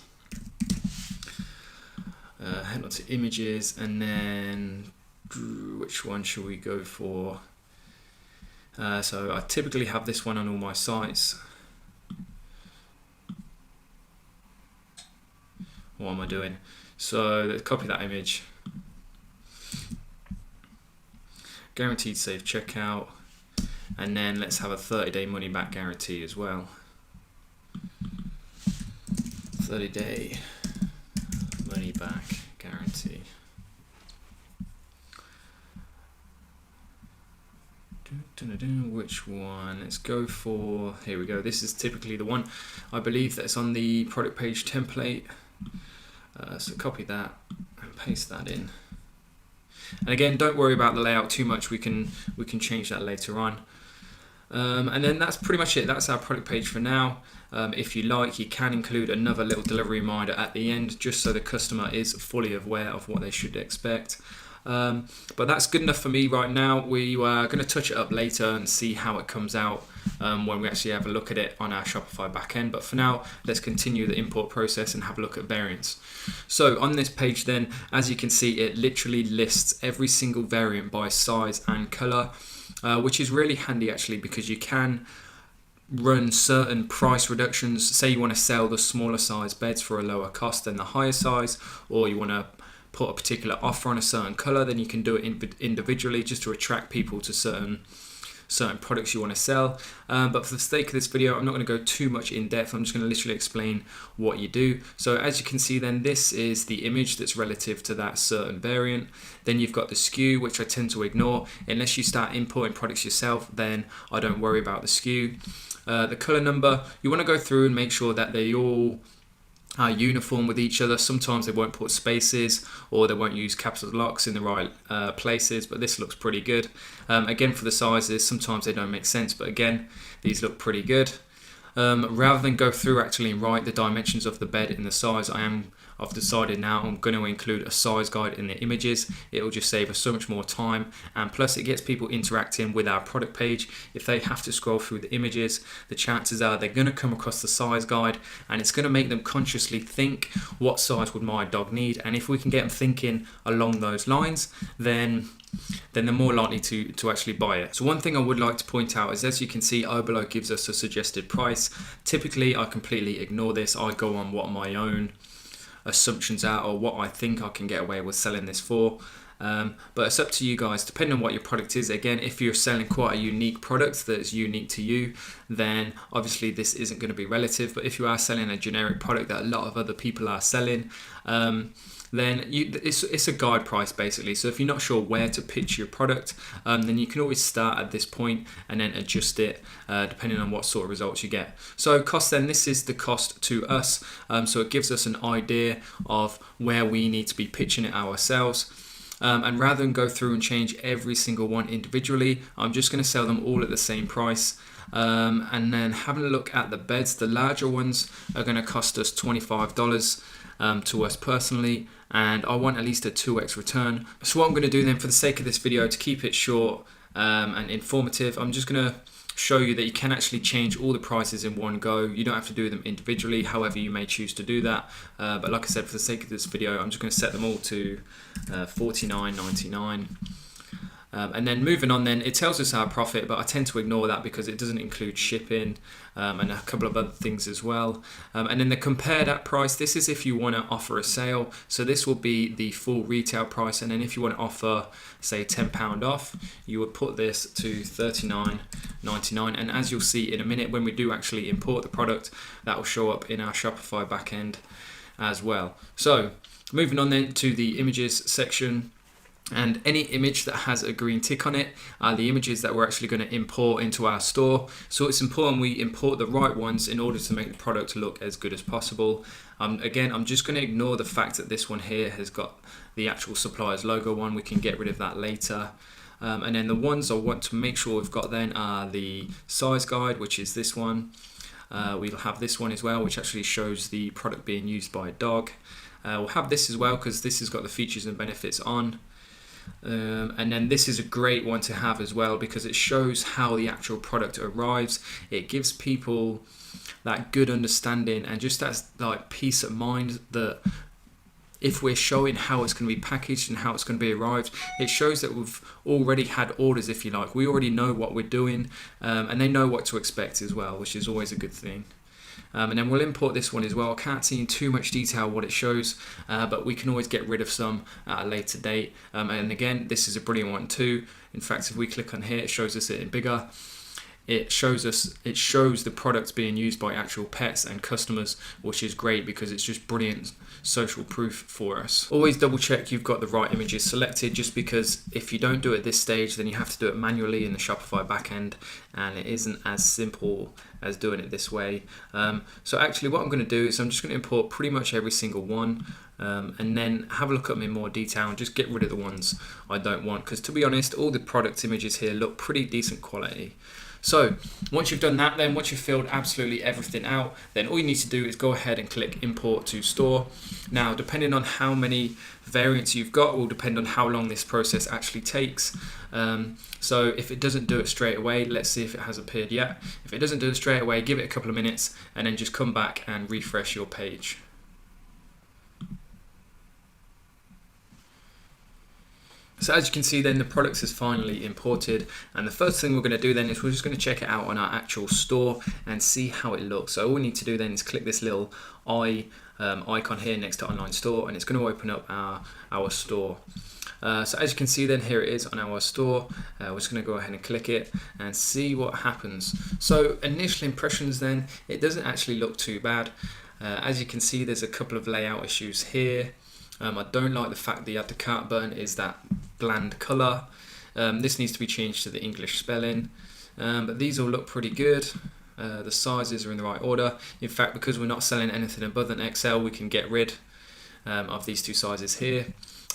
head on to images, and then which one should we go for? So I typically have this one on all my sites. What am I doing? So let's copy that image. Guaranteed safe checkout. And then let's have a 30-day money back guarantee as well. 30-day money back guarantee. Which one? Let's go for, here we go. This is typically the one I believe that's on the product page template. So copy that and paste that in. And again, don't worry about the layout too much. We can change that later on. And then that's pretty much it. That's our product page for now. If you like, you can include another little delivery reminder at the end, just so the customer is fully aware of what they should expect. But that's good enough for me right now. We are going to touch it up later and see how it comes out when we actually have a look at it on our Shopify backend. But for now, let's continue the import process and have a look at variants. So on this page then, as you can see, it literally lists every single variant by size and color, which is really handy actually, because you can run certain price reductions. Say you want to sell the smaller size beds for a lower cost than the higher size, or you want to put a particular offer on a certain color, then you can do it individually just to attract people to certain products you want to sell. But for the sake of this video, I'm not going to go too much in depth. I'm just going to literally explain what you do. So as you can see then, this is the image that's relative to that certain variant. Then you've got the SKU, which I tend to ignore. Unless you start importing products yourself, then I don't worry about the SKU. The color number, you want to go through and make sure that they all are uniform with each other. Sometimes they won't put spaces, or they won't use capital locks in the right places, but this looks pretty good. Again, for the sizes, sometimes they don't make sense, but again, these look pretty good. Rather than go through actually and write the dimensions of the bed in the size, I've decided now I'm going to include a size guide in the images. It will just save us so much more time, and plus it gets people interacting with our product page. If they have to scroll through the images, the chances are they're going to come across the size guide, and it's going to make them consciously think, what size would my dog need? And if we can get them thinking along those lines, then then they're more likely to actually buy it. So one thing I would like to point out is, as you can see, oberlo gives us a suggested price. Typically, I completely ignore this. I go on what my own assumptions are, or what I think I can get away with selling this for. But it's up to you guys, depending on what your product is. Again, if you're selling quite a unique product that's unique to you, then obviously this isn't going to be relative. But if you are selling a generic product that a lot of other people are selling, then it's a guide price basically. So if you're not sure where to pitch your product, then you can always start at this point and then adjust it depending on what sort of results you get. So cost, then this is the cost to us. So it gives us an idea of where we need to be pitching it ourselves. And rather than go through and change every single one individually, I'm just going to sell them all at the same price. And then having a look at the beds, the larger ones are going to cost us $25 to us personally, and I want at least a 2x return. So what I'm going to do then, for the sake of this video, to keep it short and informative, I'm just going to show you that you can actually change all the prices in one go. You don't have to do them individually, however you may choose to do that. But like I said, for the sake of this video, I'm just going to set them all to $49.99. And then moving on, then it tells us our profit, but I tend to ignore that because it doesn't include shipping and a couple of other things as well. And then the compared at price, this is if you want to offer a sale. So this will be the full retail price, and then if you want to offer, say, £10 off, you would put this to $39.99. And as you'll see in a minute, when we do actually import the product, that will show up in our Shopify backend as well. So moving on then to the images section. And any image that has a green tick on it are the images that we're actually going to import into our store. So it's important we import the right ones in order to make the product look as good as possible. Again, I'm just going to ignore the fact that this one here has got the actual supplier's logo on. We can get rid of that later. And then the ones I want to make sure we've got then are the size guide, which is this one. We'll have this one as well, which actually shows the product being used by a dog. We'll have this as well because this has got the features and benefits on. And then this is a great one to have as well because it shows how the actual product arrives. It gives people that good understanding and just that like peace of mind that if we're showing how it's going to be packaged and how it's going to be arrived, it shows that we've already had orders, if you like. We already know what we're doing, and they know what to expect as well, which is always a good thing. And then we'll import this one as well. I can't see in too much detail what it shows, but we can always get rid of some at a later date. And again, this is a brilliant one too. In fact, if we click on here, it shows us it in bigger. It shows the products being used by actual pets and customers, which is great because it's just brilliant social proof for us. Always double check you've got the right images selected, just because if you don't do it at this stage, then you have to do it manually in the Shopify backend, and it isn't as simple as doing it this way. So actually what I'm going to do is I'm just going to import pretty much every single one, and then have a look at them in more detail and just get rid of the ones I don't want, because to be honest, all the product images here look pretty decent quality. So once you've done that, then once you've filled absolutely everything out, then all you need to do is go ahead and click import to store. Now, depending on how many variants you've got will depend on how long this process actually takes. So if it doesn't do it straight away, let's see if it has appeared yet. If it doesn't do it straight away, give it a couple of minutes and then just come back and refresh your page. So as you can see then, the product is finally imported, and the first thing we're going to do then is we're just going to check it out on our actual store and see how it looks. So all we need to do then is click this little icon here next to online store, and it's going to open up our store. So as you can see then, here it is on our store. We're just going to go ahead and click it and see what happens. So initial impressions then, it doesn't actually look too bad. As you can see, there's a couple of layout issues here. I don't like the fact the add to cart button is that bland colour. This needs to be changed to the English spelling, but these all look pretty good. The sizes are in the right order. In fact, because we're not selling anything above than XL, we can get rid of these two sizes here.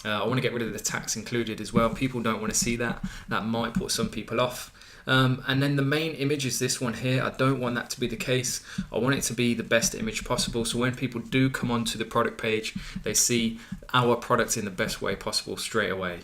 I want to get rid of the tax included as well. People don't want to see that. That might put some people off. And then the main image is this one here. I don't want that to be the case. I want it to be the best image possible, so when people do come onto the product page, they see our product in the best way possible straight away.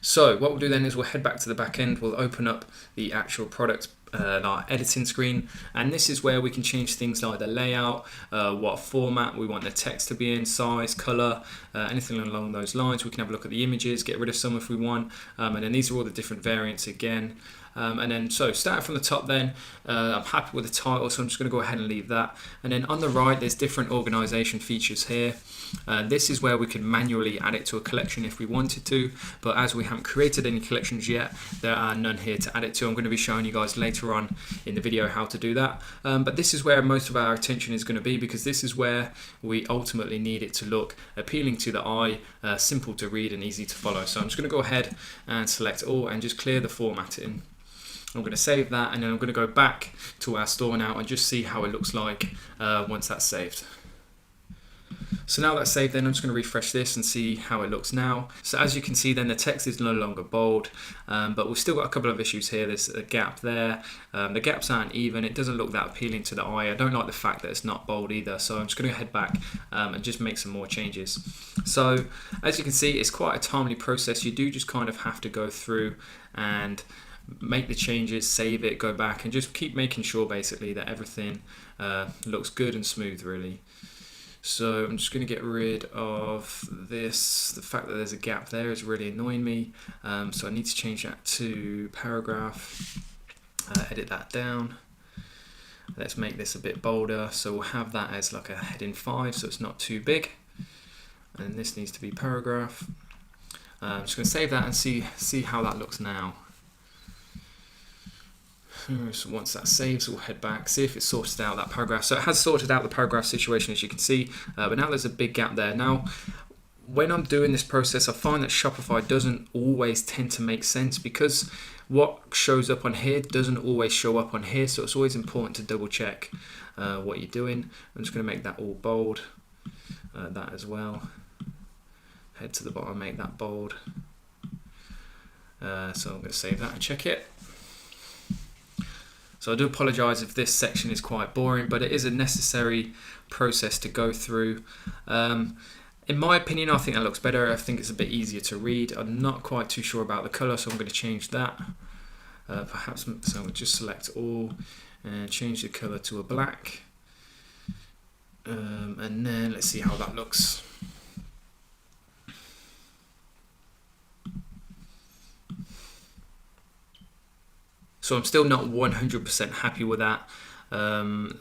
So what we'll do then is we'll head back to the back end. We'll open up the actual product our editing screen, and this is where we can change things like the layout, what format we want the text to be in, size, color, anything along those lines. We can have a look at the images, get rid of some if we want, and then these are all the different variants again. And then so starting from the top then, I'm happy with the title, so I'm just going to go ahead and leave that. And then on the right there's different organization features here. This is where we can manually add it to a collection if we wanted to, but as we haven't created any collections yet, there are none here to add it to. I'm going to be showing you guys later on in the video how to do that, but this is where most of our attention is going to be, because this is where we ultimately need it to look appealing to the eye, simple to read and easy to follow. So I'm just going to go ahead and select all and just clear the formatting. I'm going to save that, and then I'm going to go back to our store now and just see how it looks like once that's saved. So now that's saved, then I'm just going to refresh this and see how it looks now. So as you can see then, the text is no longer bold, but we've still got a couple of issues here. There's a gap there, the gaps aren't even, it doesn't look that appealing to the eye. I don't like the fact that it's not bold either, so I'm just going to head back and just make some more changes. So as you can see, it's quite a timely process. You do just kind of have to go through and make the changes, save it, go back, and just keep making sure basically that everything looks good and smooth really. So I'm just going to get rid of this. The fact that there's a gap there is really annoying me, so I need to change that to paragraph, edit that down. Let's make this a bit bolder, so we'll have that as like a heading 5, so it's not too big, and this needs to be paragraph. I'm just going to save that and see how that looks now. So once that saves, we'll head back, see if it sorted out that paragraph. So it has sorted out the paragraph situation, as you can see, but now there's a big gap there. Now, when I'm doing this process, I find that Shopify doesn't always tend to make sense, because what shows up on here doesn't always show up on here, so it's always important to double check what you're doing. I'm just going to make that all bold, that as well. Head to the bottom, make that bold. So I'm going to save that and check it. So I do apologise if this section is quite boring, but it is a necessary process to go through. In my opinion, I think that looks better. I think it's a bit easier to read. I'm not quite too sure about the colour, so I'm going to change that. Perhaps, so I'll just select all and change the colour to a black. And then let's see how that looks. So I'm still not 100% happy with that.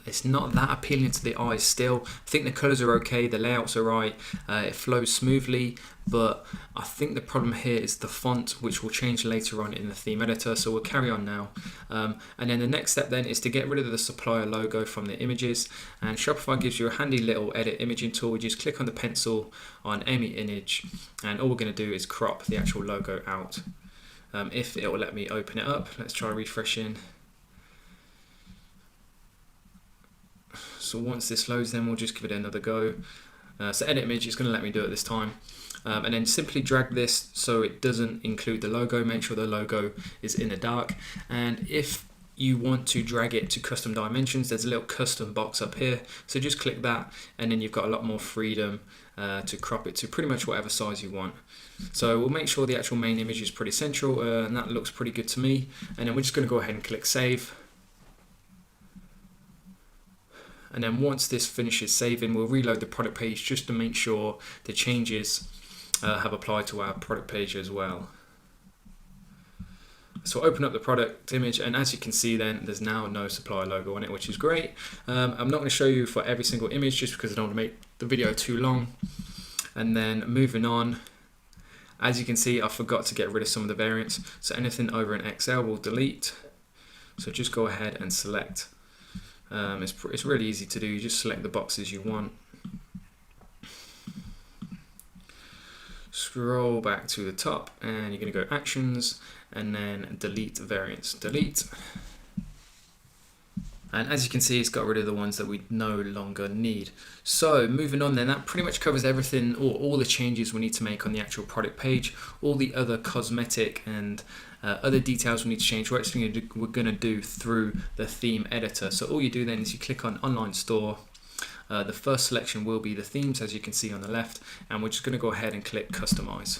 It's not that appealing to the eyes still. I think the colours are okay, the layouts are right, it flows smoothly, but I think the problem here is the font, which will change later on in the theme editor, so we'll carry on now. And then the next step then is to get rid of the supplier logo from the images, and Shopify gives you a handy little edit imaging tool. We just click on the pencil on any image, and all we're going to do is crop the actual logo out. If it will let me open it up, let's try refreshing. So once this loads, then we'll just give it another go. So edit image is going to let me do it this time. And then simply drag this so it doesn't include the logo. Make sure the logo is in the dark. And if you want to drag it to custom dimensions, there's a little custom box up here. So just click that, and then you've got a lot more freedom to crop it to pretty much whatever size you want. So we'll make sure the actual main image is pretty central, and that looks pretty good to me. And then we're just going to go ahead and click save. And then once this finishes saving, we'll reload the product page just to make sure the changes have applied to our product page as well. So open up the product image, and as you can see then, there's now no supplier logo on it, which is great. I'm not going to show you for every single image just because I don't want to make the video too long. And then moving on, as you can see, I forgot to get rid of some of the variants. So anything over an XL will delete. So just go ahead and select. It's really easy to do. You just select the boxes you want. Scroll back to the top, and you're going to go actions, and then delete variants. Delete. And as you can see, it's got rid of the ones that we no longer need. So moving on then, that pretty much covers everything, or all the changes we need to make on the actual product page. All the other cosmetic and other details we need to change, we're going to do through the theme editor. So all you do then is you click on online store. The first selection will be the themes, as you can see on the left, and we're just going to go ahead and click customize.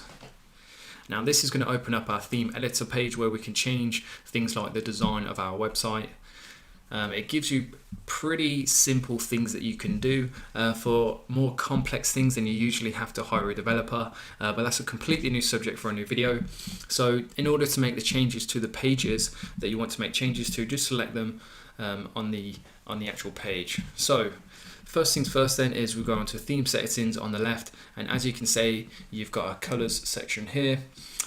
Now this is going to open up our theme editor page where we can change things like the design of our website. It gives you pretty simple things that you can do. For more complex things, then you usually have to hire a developer, but that's a completely new subject for a new video. So in order to make the changes to the pages that you want to make changes to, just select them on the actual page. So first things first then is we go into theme settings on the left, and as you can see, you've got a colors section here,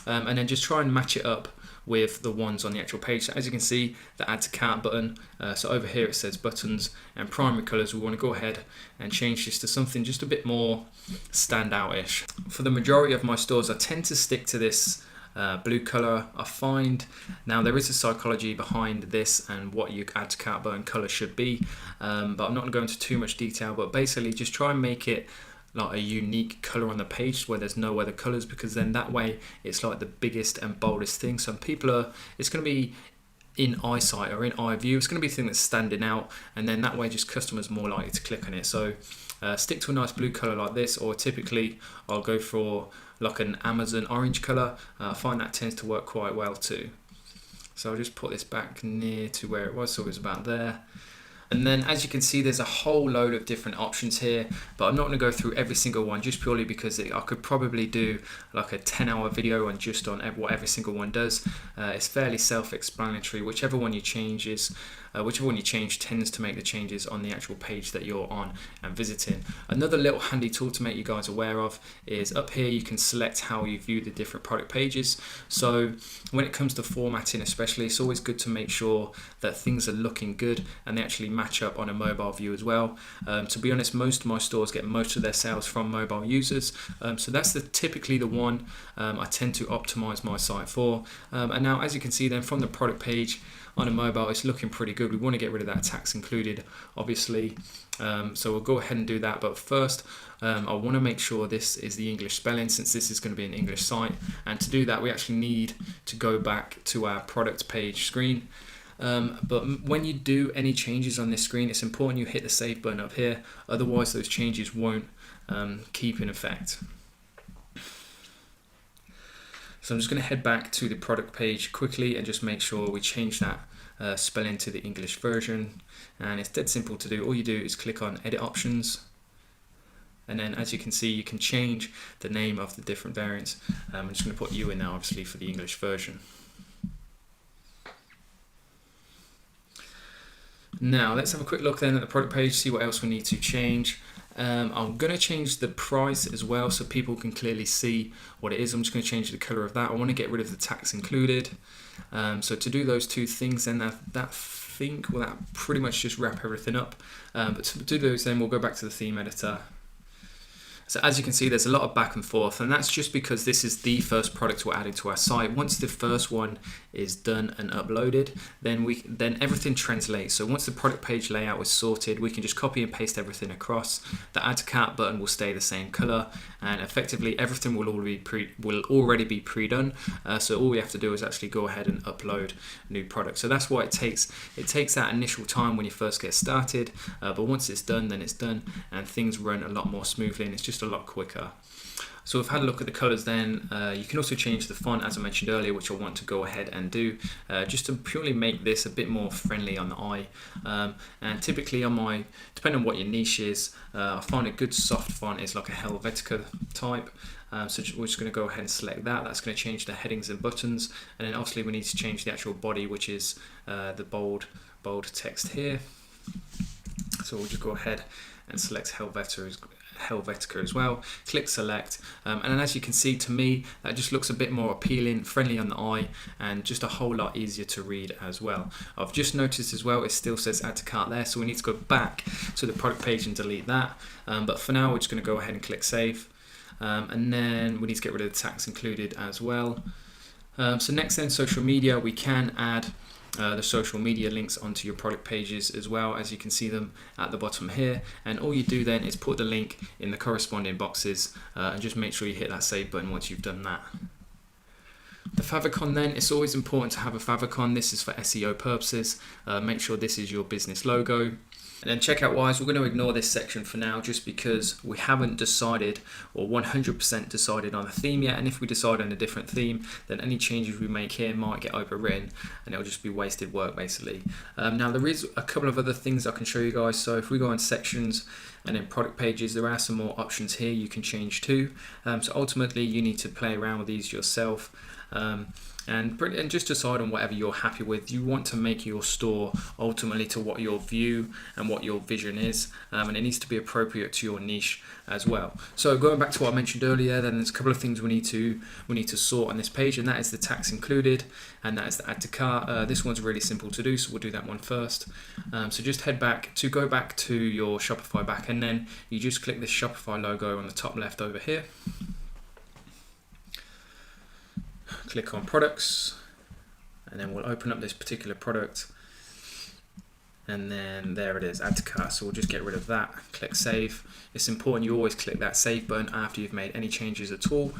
and then just try and match it up with the ones on the actual page. So as you can see, the add to cart button, so over here it says buttons and primary colors. We want to go ahead and change this to something just a bit more standout-ish. For the majority of my stores, I tend to stick to this blue color. I find now there is a psychology behind this and what your add to cart button color should be, but I'm not going to go into too much detail, but basically just try and make it like a unique color on the page where there's no other colors, because then that way it's like the biggest and boldest thing. Some people are, it's going to be in eyesight or in eye view, it's going to be the thing that's standing out, and then that way just customers are more likely to click on it. So stick to a nice blue color like this, or typically I'll go for like an Amazon orange color. I find that tends to work quite well too. So I'll just put this back near to where it was, so it was about there. And then as you can see, there's a whole load of different options here, but I'm not going to go through every single one just purely because I could probably do like a 10-hour video on just on what every single one does. It's fairly self-explanatory. Whichever one you change tends to make the changes on the actual page that you're on and visiting. Another little handy tool to make you guys aware of is up here you can select how you view the different product pages. So when it comes to formatting especially, it's always good to make sure that things are looking good and they actually match up on a mobile view as well. To be honest, most of my stores get most of their sales from mobile users, so that's typically the one I tend to optimize my site for. And now as you can see then from the product page on a mobile, it's looking pretty good. We want to get rid of that tax included, obviously, so we'll go ahead and do that. But first I want to make sure this is the English spelling, since this is going to be an English site, and to do that we actually need to go back to our product page screen. But when you do any changes on this screen, it's important you hit the save button up here, otherwise those changes won't keep in effect. So I'm just going to head back to the product page quickly and just make sure we change that spelling to the English version, and it's dead simple to do. All you do is click on edit options, and then as you can see you can change the name of the different variants. I'm just going to put you in now obviously for the English version. Now let's have a quick look then at the product page, see what else we need to change. I'm going to change the price as well so people can clearly see what it is. I'm just going to change the color of that. I want to get rid of the tax included. So to do those two things then that pretty much just wrap everything up. But to do those then we'll go back to the theme editor. So as you can see, there's a lot of back and forth, and that's just because this is the first product we're adding to our site. Once the first one is done and uploaded, then everything translates. So once the product page layout is sorted, we can just copy and paste everything across. The add to cart button will stay the same color, and effectively everything will already be pre-done. So all we have to do is actually go ahead and upload new products. So that's why it takes that initial time when you first get started, but once it's done, then it's done, and things run a lot more smoothly, and it's just a lot quicker. So we've had a look at the colors then. You can also change the font as I mentioned earlier, which I want to go ahead and do just to purely make this a bit more friendly on the eye. And typically depending on what your niche is, I find a good soft font is like a Helvetica type. So we're just going to go ahead and select that. That's going to change the headings and buttons, and then obviously we need to change the actual body, which is the bold text here. So we'll just go ahead and select Helvetica as well, click select, and then as you can see, to me that just looks a bit more appealing, friendly on the eye, and just a whole lot easier to read as well. I've just noticed as well it still says add to cart there, so we need to go back to the product page and delete that, but for now we're just going to go ahead and click save, and then we need to get rid of the tax included as well. So next then, social media, we can add the social media links onto your product pages as well, as you can see them at the bottom here, and all you do then is put the link in the corresponding boxes and just make sure you hit that save button once you've done that. The favicon then, it's always important to have a favicon. This is for SEO purposes. Make sure this is your business logo. And then checkout wise, we're going to ignore this section for now just because we haven't decided or 100% decided on a theme yet. And if we decide on a different theme, then any changes we make here might get overwritten and it'll just be wasted work basically. Now there is a couple of other things I can show you guys. So if we go on sections and then product pages, there are some more options here you can change to. So ultimately you need to play around with these yourself. And just decide on whatever you're happy with. You want to make your store ultimately to what your view and what your vision is, and it needs to be appropriate to your niche as well. So going back to what I mentioned earlier, then there's a couple of things we need to sort on this page, and that is the tax included, and that is the add to cart. This one's really simple to do, so we'll do that one first. So just go back to your Shopify back, and then you just click this Shopify logo on the top left over here. Click on products, and then we'll open up this particular product, and then there it is, add to cart. So we'll just get rid of that, click save. It's important you always click that save button after you've made any changes at all.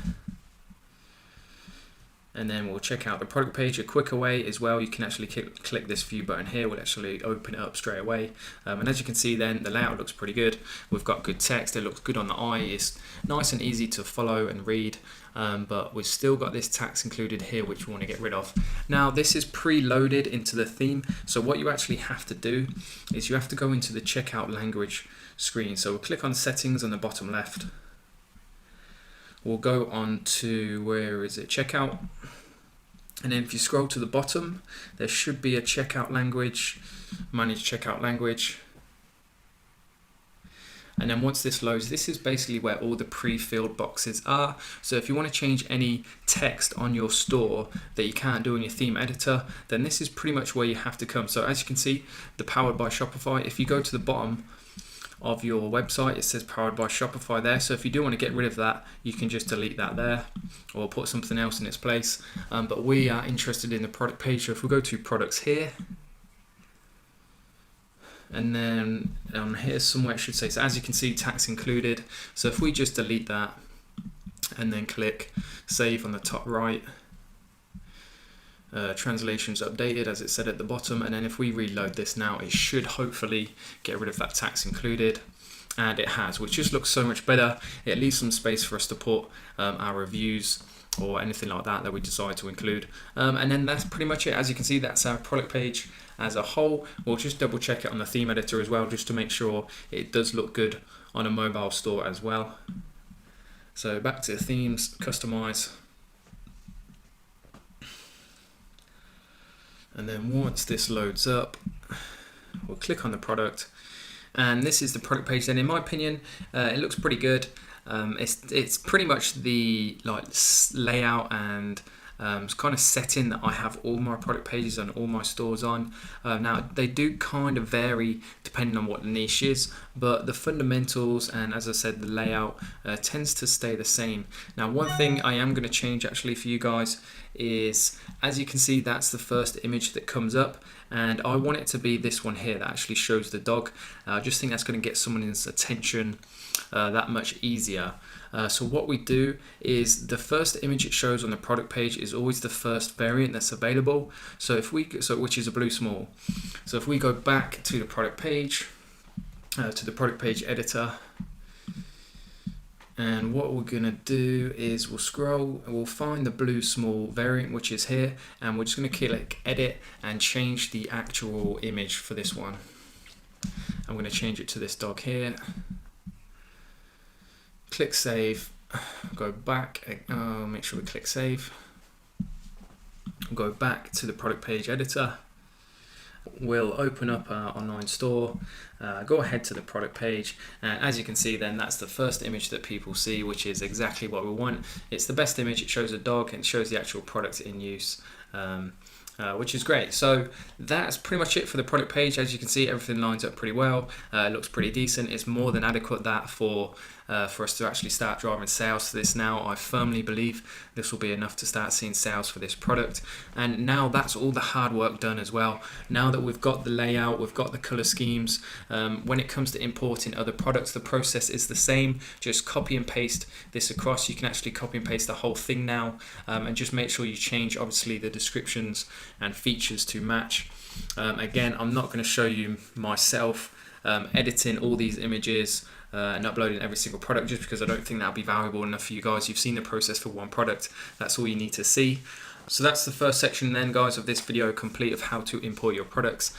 And then we'll check out the product page a quicker way as well. You can actually click this view button here, will actually open it up straight away. And as you can see then, the layout looks pretty good. We've got good text, it looks good on the eye, it's nice and easy to follow and read. But we've still got this tax included here, which we want to get rid of. Now this is pre-loaded into the theme, so what you actually have to do is you have to go into the checkout language screen. So we'll click on settings on the bottom left. We'll go on to, where is it, checkout, and then if you scroll to the bottom there should be a checkout language, manage checkout language. And then once this loads, this is basically where all the pre-filled boxes are. So if you want to change any text on your store that you can't do in your theme editor, then this is pretty much where you have to come. So as you can see, the powered by Shopify, if you go to the bottom of your website, it says powered by Shopify there. So if you do want to get rid of that, you can just delete that there or put something else in its place. But we are interested in the product page. So if we go to products here, and then here's somewhere it should say, so as you can see, tax included. So if we just delete that and then click save on the top right, translations updated as it said at the bottom, and then if we reload this now, it should hopefully get rid of that tax included, and it has, which just looks so much better. It leaves some space for us to put our reviews or anything like that we decide to include, and then that's pretty much it. As you can see, that's our product page as a whole. We'll just double check it on the theme editor as well, just to make sure it does look good on a mobile store as well. So back to themes, customize, and then once this loads up, we'll click on the product, and this is the product page. Then in my opinion, it looks pretty good. It's pretty much the layout and kind of setting that I have all my product pages and all my stores on. Now they do kind of vary depending on what the niche is, but the fundamentals and, as I said, the layout tends to stay the same. Now one thing I am going to change actually for you guys is, as you can see, that's the first image that comes up, and I want it to be this one here that actually shows the dog. I just think that's going to get someone's attention that much easier. So what we do is the first image it shows on the product page is always the first variant that's available. So which is a blue small. So if we go back to the product page, to the product page editor, and what we're gonna do is we'll scroll and we'll find the blue small variant, which is here, and we're just gonna click edit and change the actual image for this one. I'm gonna change it to this dog here. Click save, go back, make sure we click save, go back to the product page editor. We'll open up our online store, go ahead to the product page, and as you can see then that's the first image that people see, which is exactly what we want. It's the best image, it shows a dog and shows the actual product in use. Which is great. So that's pretty much it for the product page. As you can see, everything lines up pretty well. It looks pretty decent. It's more than adequate that for us to actually start driving sales for this now. I firmly believe this will be enough to start seeing sales for this product. And now that's all the hard work done as well. Now that we've got the layout, we've got the color schemes, when it comes to importing other products, the process is the same. Just copy and paste this across. You can actually copy and paste the whole thing now, and just make sure you change obviously the descriptions and features to match. Again, I'm not going to show you myself editing all these images and uploading every single product, just because I don't think that'll be valuable enough for you guys. You've seen the process for one product. That's all you need to see. So that's the first section then, guys, of this video complete of how to import your products.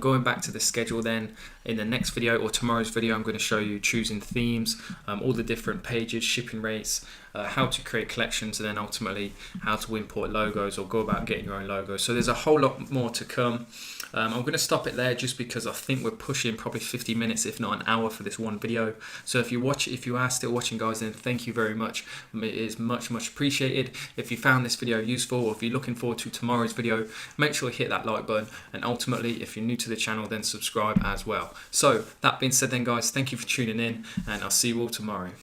Going back to the schedule then, in the next video or tomorrow's video, I'm going to show you choosing themes, all the different pages, shipping rates, how to create collections, and then ultimately how to import logos or go about getting your own logos. So there's a whole lot more to come. I'm going to stop it there just because I think we're pushing probably 50 minutes, if not an hour, for this one video. So if you are still watching, guys, then thank you very much. It is much appreciated. If you found this video useful, or if you're looking forward to tomorrow's video, make sure you hit that like button, and ultimately, if you're new to the channel, then subscribe as well. So that being said then, guys, thank you for tuning in, and I'll see you all tomorrow.